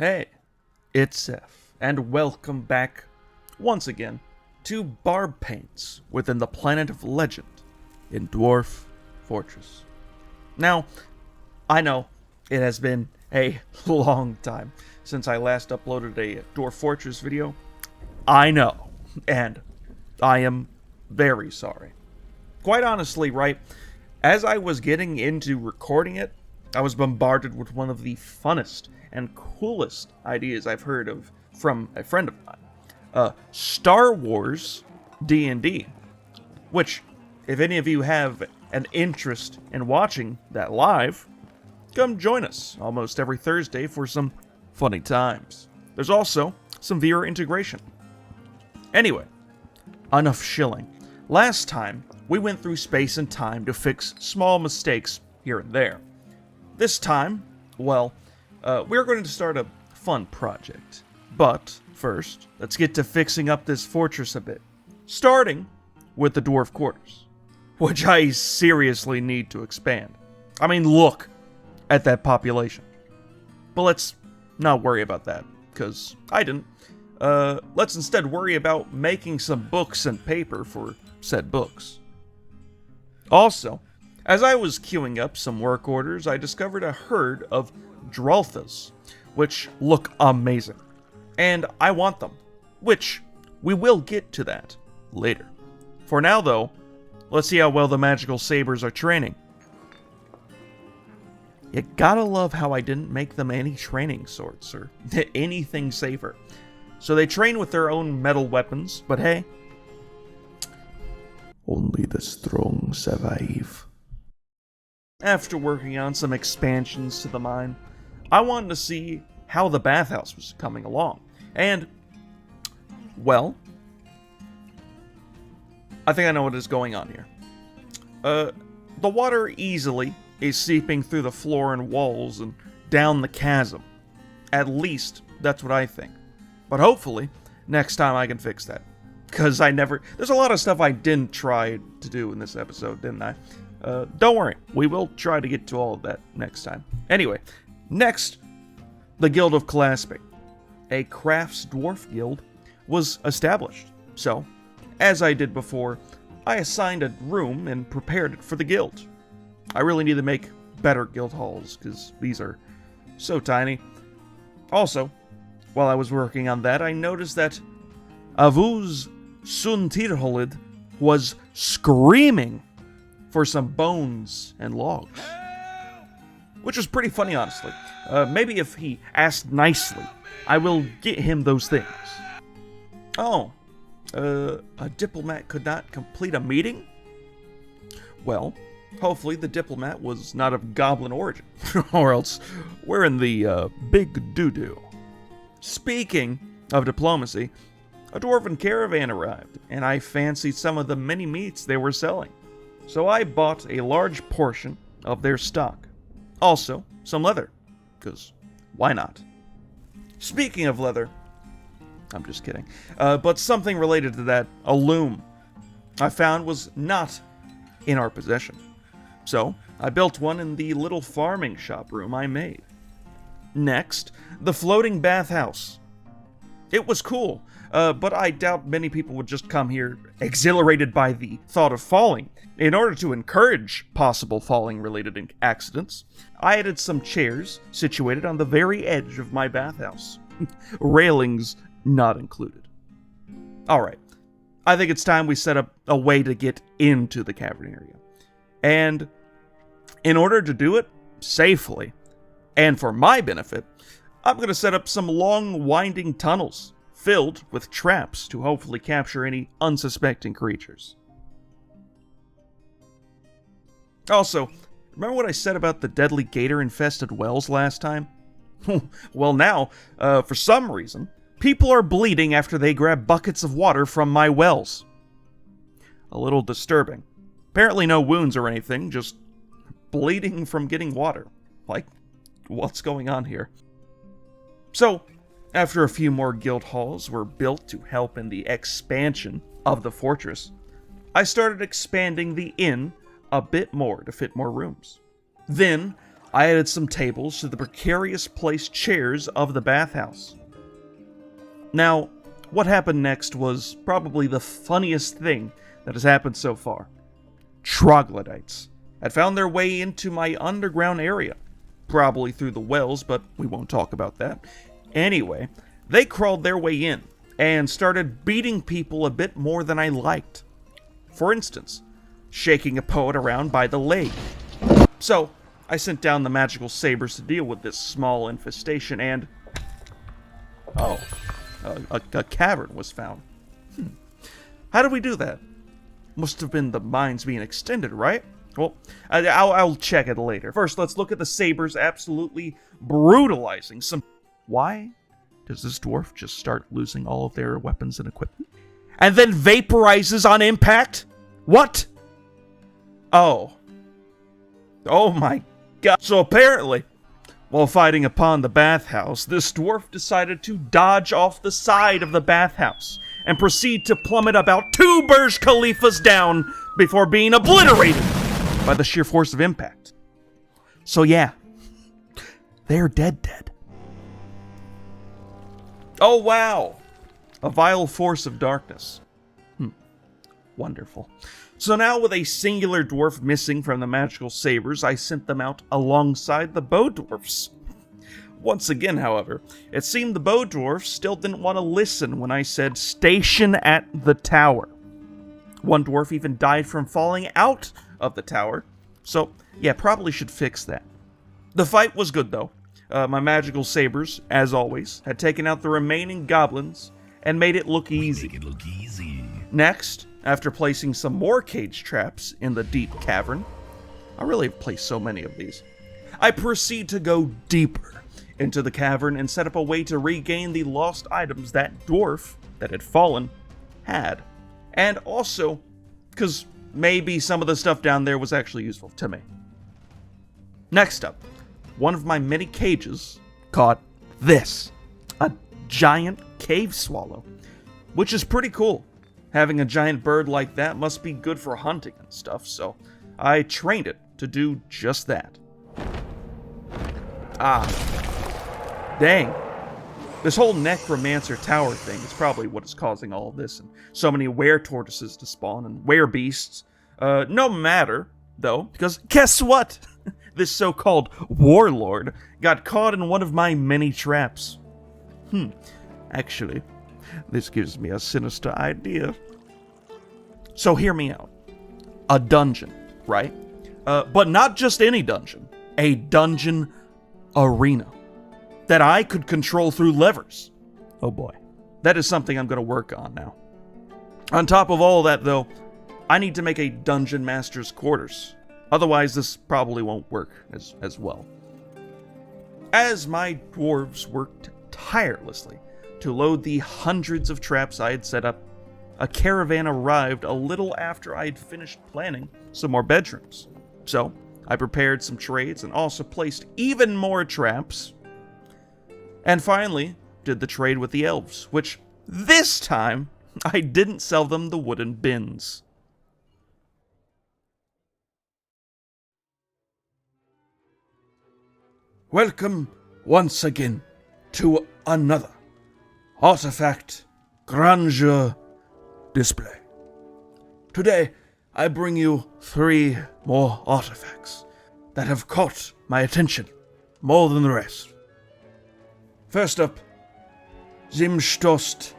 Hey, it's Zeph, and welcome back, once again, to Barbpaints within the Planet of Legend in Dwarf Fortress. Now, I know it has been a long time since I last uploaded a Dwarf Fortress video. I know, and I am very sorry. Quite honestly, right, as I was getting into recording it, I was bombarded with one of the funnest and coolest ideas I've heard of from a friend of mine. Star Wars D&D, which, if any of you have an interest in watching that live, come join us almost every Thursday for some funny times. There's also some viewer integration. Anyway, enough shilling. Last time, we went through space and time to fix small mistakes here and there. This time, well, we're going to start a fun project. But first, let's get to fixing up this fortress a bit. Starting with the dwarf quarters, which I seriously need to expand. I mean, look at that population. But let's not worry about that, because I didn't. Let's instead worry about making some books and paper for said books. Also, as I was queuing up some work orders, I discovered a herd of Dwarves, which look amazing. And I want them, which we will get to that later. For now, though, let's see how well the magical sabers are training. You gotta love how I didn't make them any training swords or anything safer. So they train with their own metal weapons, but hey, only the strong survive. After working on some expansions to the mine, I wanted to see how the bathhouse was coming along. And, well, I think I know what is going on here. The water easily is seeping through the floor and walls and down the chasm. At least, that's what I think. But hopefully, next time I can fix that. Because there's a lot of stuff I didn't try to do in this episode, didn't I? Don't worry, we will try to get to all of that next time. Anyway, next, the Guild of Clasping, a crafts dwarf guild, was established. So, as I did before, I assigned a room and prepared it for the guild. I really need to make better guild halls, because these are so tiny. Also, while I was working on that, I noticed that Avuz Suntirholid was screaming for some bones and logs. Which was pretty funny, honestly. Maybe if he asked nicely, I will get him those things. Oh, a diplomat could not complete a meeting? Well, hopefully the diplomat was not of goblin origin, or else we're in the big doo-doo. Speaking of diplomacy, a dwarven caravan arrived, and I fancied some of the many meats they were selling. So I bought a large portion of their stock. Also, some leather, because why not? Speaking of leather, I'm just kidding, but something related to that, a loom, I found was not in our possession. So, I built one in the little farming shop room I made. Next, the Floating Bathhouse. It was cool, but I doubt many people would just come here exhilarated by the thought of falling. In order to encourage possible falling-related accidents, I added some chairs situated on the very edge of my bathhouse. Railings not included. Alright, I think it's time we set up a way to get into the cavern area. And in order to do it safely, and for my benefit, I'm going to set up some long, winding tunnels filled with traps to hopefully capture any unsuspecting creatures. Also, remember what I said about the deadly gator-infested wells last time? Well now, for some reason, people are bleeding after they grab buckets of water from my wells. A little disturbing. Apparently no wounds or anything, just bleeding from getting water. Like, what's going on here? So, after a few more guild halls were built to help in the expansion of the fortress, I started expanding the inn a bit more to fit more rooms. Then, I added some tables to the precarious placed chairs of the bathhouse. Now, what happened next was probably the funniest thing that has happened so far. Troglodytes had found their way into my underground area. Probably through the wells, but we won't talk about that. Anyway, they crawled their way in and started beating people a bit more than I liked. For instance, shaking a poet around by the leg. So, I sent down the magical sabers to deal with this small infestation and... oh, a cavern was found. How did we do that? Must have been the mines being extended, right? Well, I'll check it later. First, let's look at the sabers absolutely brutalizing some... Why does this dwarf just start losing all of their weapons and equipment? And then vaporizes on impact? What? Oh. Oh my god. So apparently, while fighting upon the bathhouse, this dwarf decided to dodge off the side of the bathhouse and proceed to plummet about 2 Burj Khalifas down before being obliterated by the sheer force of impact. So yeah, they're dead. Oh wow, a vile force of darkness. Wonderful. So now with a singular dwarf missing from the magical sabers, I sent them out alongside the bow dwarfs. Once again, however, it seemed the bow dwarfs still didn't want to listen when I said station at the tower. One dwarf even died from falling out of the tower, so yeah, probably should fix that. The fight was good though. My magical sabers, as always, had taken out the remaining goblins and made it look easy. Next, after placing some more cage traps in the deep cavern, I really have placed so many of these, I proceed to go deeper into the cavern and set up a way to regain the lost items that dwarf that had fallen had. And also, because maybe some of the stuff down there was actually useful to me. Next up, one of my many cages caught this, a giant cave swallow, which is pretty cool. Having a giant bird like that must be good for hunting and stuff, so I trained it to do just that. Dang. This whole necromancer tower thing is probably what is causing all of this, and so many were-tortoises to spawn, and were-beasts. No matter, though, because guess what? This so-called warlord got caught in one of my many traps. Actually, this gives me a sinister idea. So hear me out. A dungeon, right? But not just any dungeon. A dungeon arena that I could control through levers. Oh boy. That is something I'm going to work on now. On top of all that, though, I need to make a dungeon master's quarters. Otherwise, this probably won't work as well. As my dwarves worked tirelessly to load the hundreds of traps I had set up, a caravan arrived a little after I had finished planning some more bedrooms. So, I prepared some trades and also placed even more traps. And finally, did the trade with the elves, which this time, I didn't sell them the wooden bins. Welcome once again to another Artifact Grandeur display. Today, I bring you 3 more artifacts that have caught my attention more than the rest. First up, Zimstost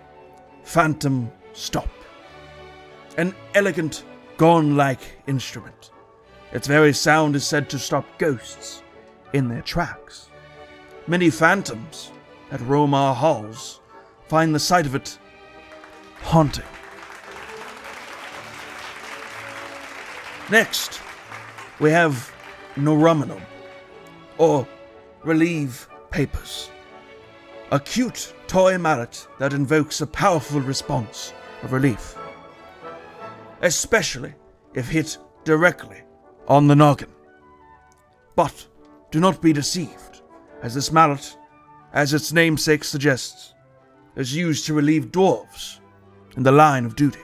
Phantom Stop. An elegant, gong-like instrument. Its very sound is said to stop ghosts in their tracks. Many phantoms that roam our halls find the sight of it haunting. Next, we have Noruminum, or Relieve Papers. A cute toy mallet that invokes a powerful response of relief, especially if hit directly on the noggin. But do not be deceived, as this mallet, as its namesake suggests, is used to relieve dwarves in the line of duty,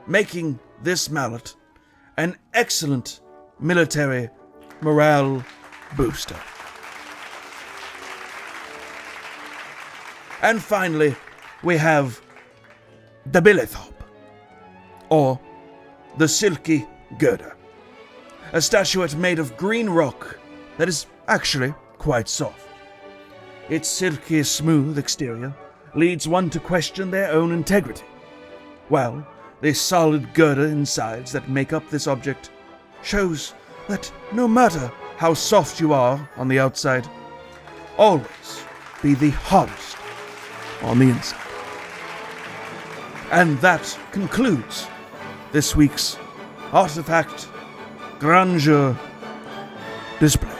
making this mallet an excellent military morale booster. And finally, we have the Billithop, or the Silky Girder, a statuette made of green rock that is actually quite soft. Its silky, smooth exterior leads one to question their own integrity, while the solid girder insides that make up this object shows that no matter how soft you are on the outside, always be the hardest on the inside. And that concludes this week's Artifact Grandeur display.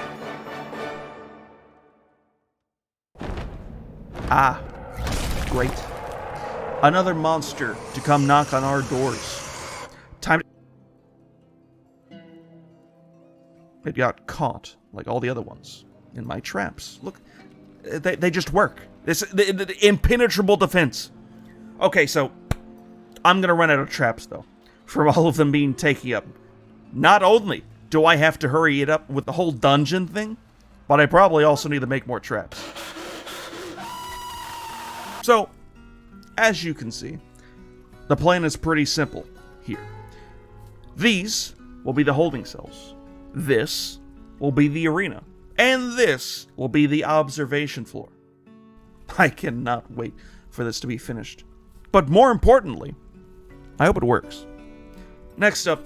Ah, great. Another monster to come knock on our doors. Time to... It got caught, like all the other ones, in my traps. Look, they just work. The impenetrable defense. Okay, so I'm gonna run out of traps, though, from all of them being taken up. Not only do I have to hurry it up with the whole dungeon thing, but I probably also need to make more traps. So, as you can see, the plan is pretty simple here. These will be the holding cells. This will be the arena. And this will be the observation floor. I cannot wait for this to be finished. But more importantly, I hope it works. Next up,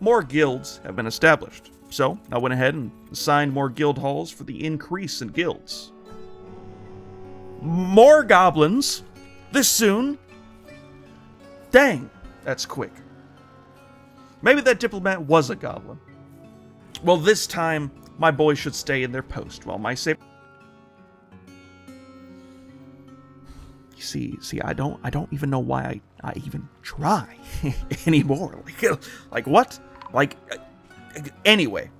more guilds have been established. So, I went ahead and assigned more guild halls for the increase in guilds. More goblins? This soon? Dang, that's quick. Maybe that diplomat was a goblin. Well, this time, my boys should stay in their post while my saber... See, I don't even know why I even try anymore. Like what? Anyway,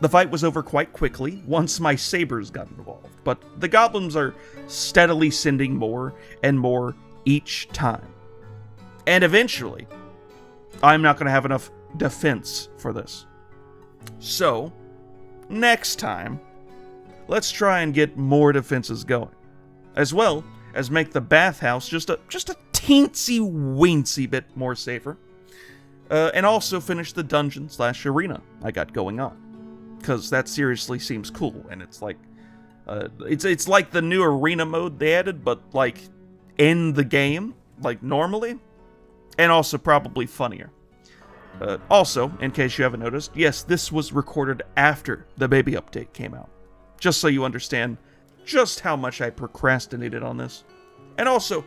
the fight was over quite quickly once my sabers got involved, but the goblins are steadily sending more and more each time. And eventually, I'm not going to have enough defense for this. So, next time, let's try and get more defenses going, as well as make the bathhouse just a teensy weensy bit more safer, and also finish the dungeon/arena I got going on, because that seriously seems cool, and it's like it's like the new arena mode they added, but like in the game, like normally, and also probably funnier. Also, in case you haven't noticed, yes, this was recorded after the baby update came out, just so you understand just how much I procrastinated on this. And also,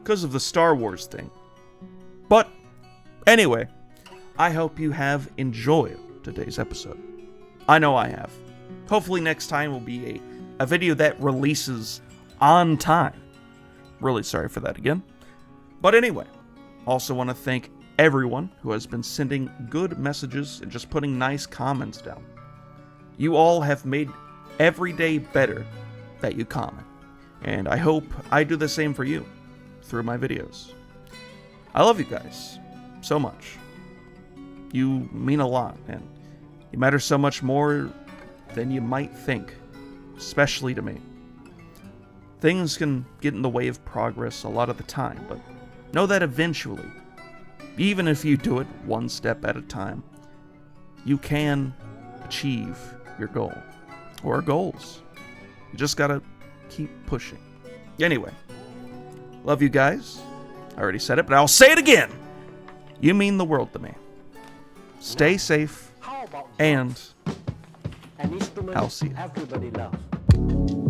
because of the Star Wars thing. But, anyway, I hope you have enjoyed today's episode. I know I have. Hopefully next time will be a video that releases on time. Really sorry for that again. But anyway, also want to thank everyone who has been sending good messages and just putting nice comments down. You all have made every day better that you comment, and I hope I do the same for you through my videos. I love you guys so much. You mean a lot, and you matter so much more than you might think, especially to me. Things can get in the way of progress a lot of the time, but know that eventually, even if you do it one step at a time, you can achieve your goal, or goals. You just gotta keep pushing. Anyway, love you guys. I already said it, but I'll say it again. You mean the world to me. Stay safe, and I'll see you.